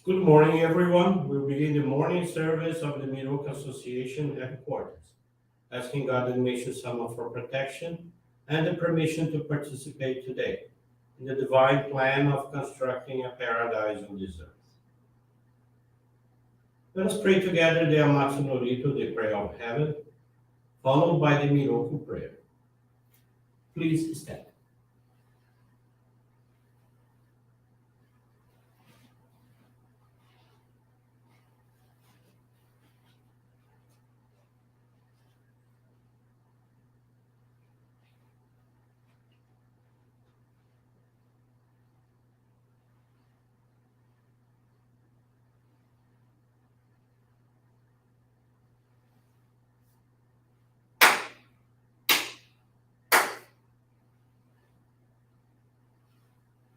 Good morning, everyone. We'll begin the morning service of the Miroku Association headquarters, asking God and Meishu-sama for protection and the permission to participate today in the divine plan of constructing a paradise on this earth. Let us pray together the Amatsu-Norito, the prayer of heaven, followed by the Miroku Prayer. Please stand.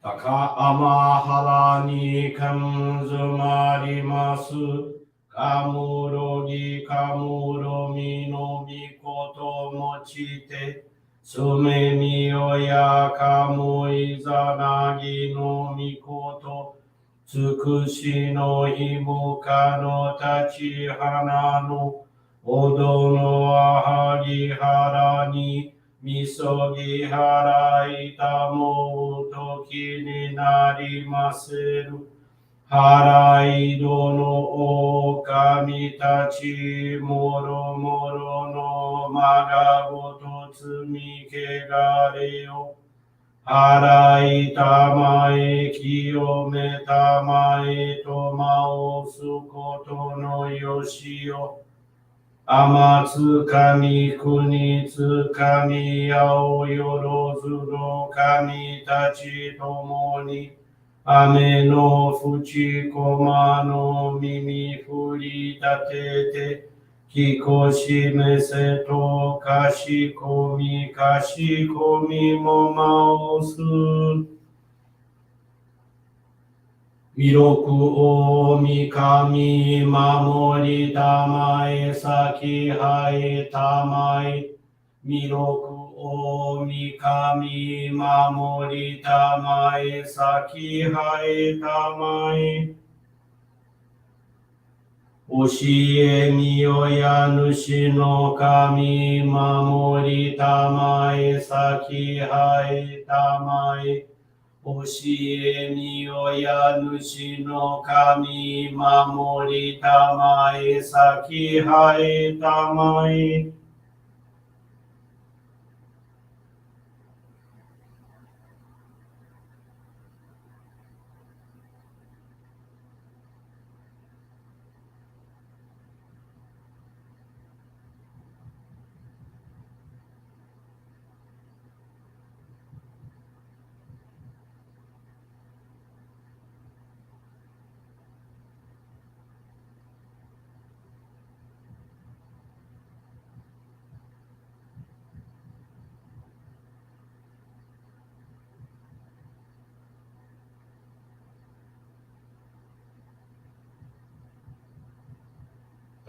Taka amahara ni kanzumarimasu, kamurogi kamuromi no mikoto mochite, sumemi oya kamu izanagi no mikoto, tsukushi no himuka no tachi hana no, odo no ahagi hara ni, misogi harai tamo toki ni narimaseru. Harai dono o kami tachi moro moro no magagoto tsumi kegareo. Harai tamae kiyome tamae tomao sukoto no yoshio. Amatsu kami kunitsu kami yao yorozu no kami tachi tomoni, ame no fuchi koma no mimi furi tatete, kikoshi meseto kashi komi mo maosu. Miroku o mikami mamori tamae saki hae tamae. Miroku o mikami mamori tamae saki hae tamae. Oshie miyoya nushi no kami mamori tamae saki hae tamae. Oshie miyoya nushi no kami mamori tamae saki hae tamae.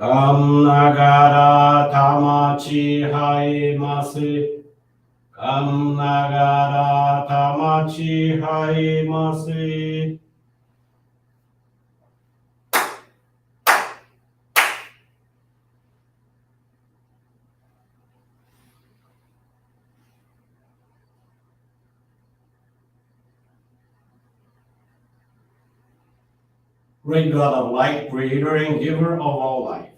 Kam nagara tamachi haemase. Kam nagara tamachi haemase. Great God of light, creator and giver of all life,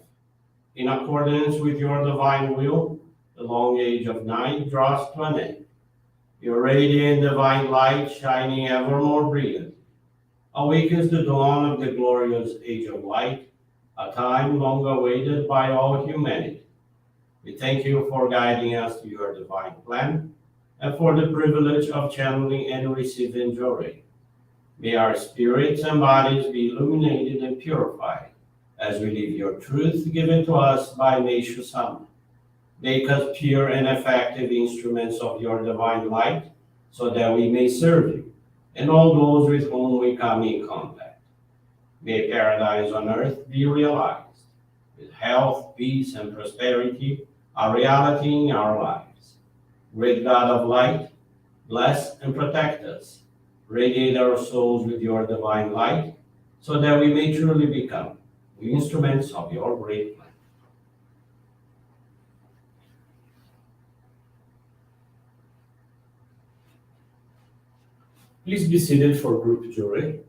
in accordance with your divine will, the long age of night draws to an end. Your radiant divine light, shining ever more brilliant, awakens the dawn of the glorious age of light, a time long awaited by all humanity. We thank you for guiding us to your divine plan and for the privilege of channeling and receiving Johrei. May our spirits and bodies be illuminated and purified as we live your truth given to us by Meishu-sama. Make us pure and effective instruments of your divine light so that we may serve you and all those with whom we come in contact. May paradise on earth be realized, with health, peace, and prosperity a reality in our lives. Great God of light, bless and protect us. Radiate our souls with your divine light, so that we may truly become the instruments of your great plan. Please be seated for group Johrei.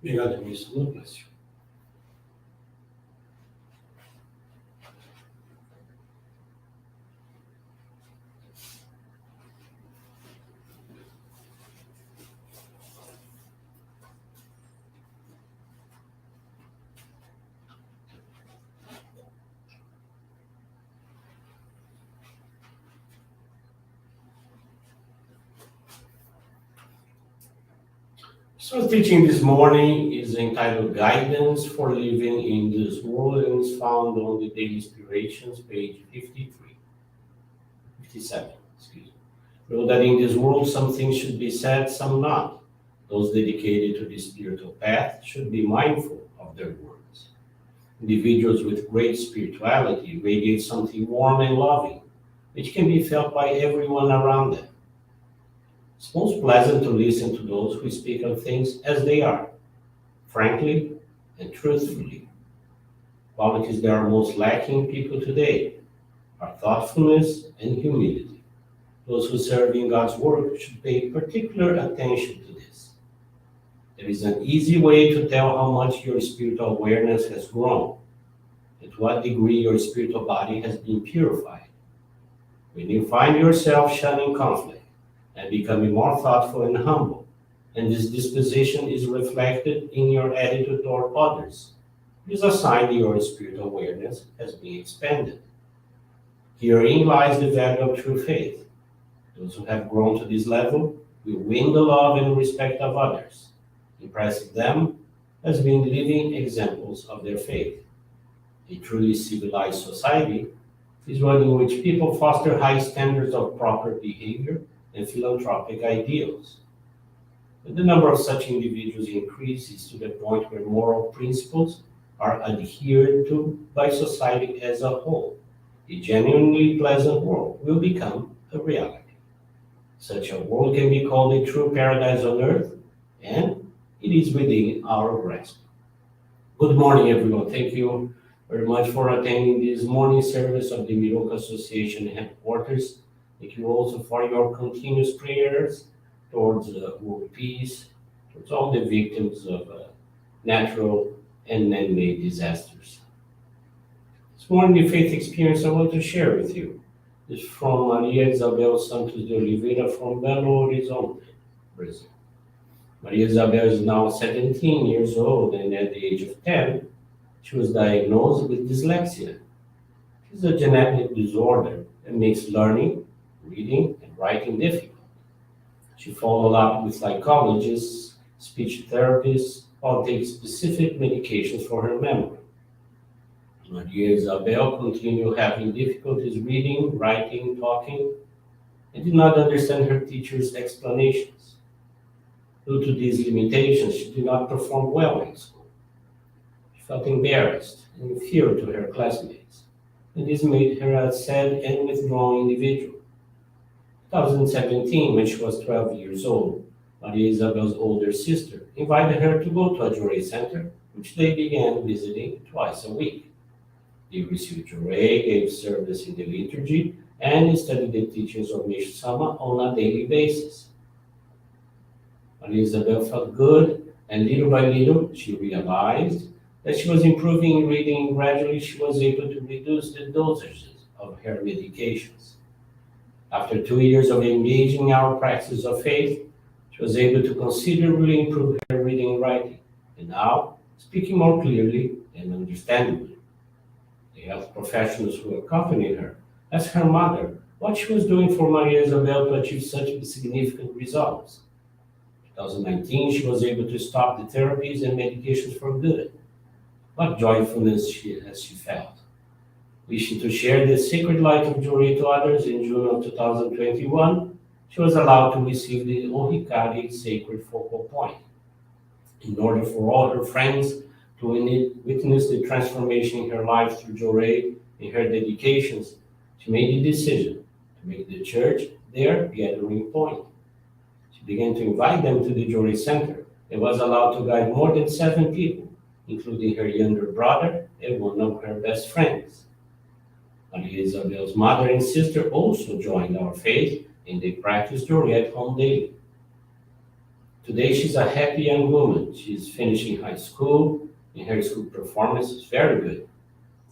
Obrigado, Meishu-sama. Bless you. So teaching this morning is entitled Guidance for Living in this World and is found on the Daily Inspirations, page 57, excuse me. Know that in this world some things should be said, some not. Those dedicated to the spiritual path should be mindful of their words. Individuals with great spirituality radiate something warm and loving, which can be felt by everyone around them. It's most pleasant to listen to those who speak of things as they are, frankly and truthfully. Qualities that are most lacking in people today are thoughtfulness and humility. Those who serve in God's work should pay particular attention to this. There is an easy way to tell how much your spiritual awareness has grown and to what degree your spiritual body has been purified. When you find yourself shunning conflict and becoming more thoughtful and humble, and this disposition is reflected in your attitude toward others, it is a sign that your spiritual awareness has been expanded. Herein lies the value of true faith. Those who have grown to this level will win the love and respect of others, impressing them as being living examples of their faith. A truly civilized society is one in which people foster high standards of proper behavior and philanthropic ideals. When the number of such individuals increases to the point where moral principles are adhered to by society as a whole, a genuinely pleasant world will become a reality. Such a world can be called a true paradise on earth, and it is within our grasp. Good morning, everyone. Thank you very much for attending this morning service of the Miroku Association headquarters. Thank you also for your continuous prayers towards world peace, towards all the victims of natural and man-made disasters. This morning, the faith experience I want to share with you is from Maria Isabel Santos de Oliveira from Belo Horizonte, Brazil. Maria Isabel is now 17 years old, and at the age of 10, she was diagnosed with dyslexia. It's a genetic disorder that makes learning, reading, and writing difficult. She followed up with psychologists, speech therapists, or takes specific medications for her memory. Maria Isabel continued having difficulties reading, writing, talking, and did not understand her teacher's explanations. Due to these limitations, she did not perform well in school. She felt embarrassed and inferior to her classmates, and this made her a sad and withdrawn individual. 2017, when she was 12 years old, Maria Isabel's older sister invited her to go to a Johrei center, which they began visiting twice a week. They received Johrei, gave service in the liturgy, and studied the teachings of Meishu-sama on a daily basis. Maria Isabel felt good, and little by little, she realized that she was improving in reading, and gradually she was able to reduce the dosages of her medications. After 2 years of engaging in our practice of faith, she was able to considerably improve her reading and writing, and now speaking more clearly and understandably. The health professionals who accompanied her asked her mother what she was doing for Maria Isabel to achieve such significant results. In 2019, she was able to stop the therapies and medications for good. What joyfulness has she felt. Wishing to share the sacred light of Johrei to others, in June of 2021, she was allowed to receive the Ohikari sacred focal point. In order for all her friends to witness the transformation in her life through Johrei and her dedications, she made the decision to make the church their gathering point. She began to invite them to the Johrei Center and was allowed to guide more than 7 people, including her younger brother and one of her best friends. Maria Isabel's mother and sister also joined our faith, and they practiced Johrei at home daily. Today she's a happy young woman. She's finishing high school, and her school performance is very good.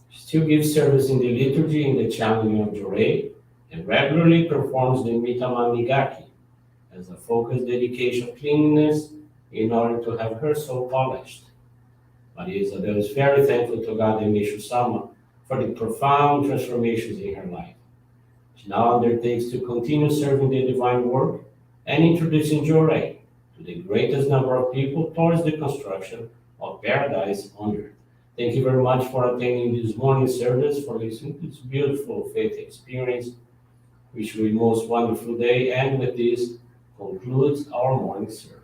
She still gives service in the liturgy in the channeling of Johrei, and regularly performs the Mitama Migaki as a focused dedication of cleanliness in order to have her soul polished. Maria Isabel is very thankful to God and Meishu-sama for the profound transformations in her life. She now undertakes to continue serving the divine work and introducing Johrei to the greatest number of people towards the construction of paradise on earth. Thank you very much for attending this morning service, for listening to this beautiful faith experience. Wish you a most wonderful day, and with this concludes our morning service.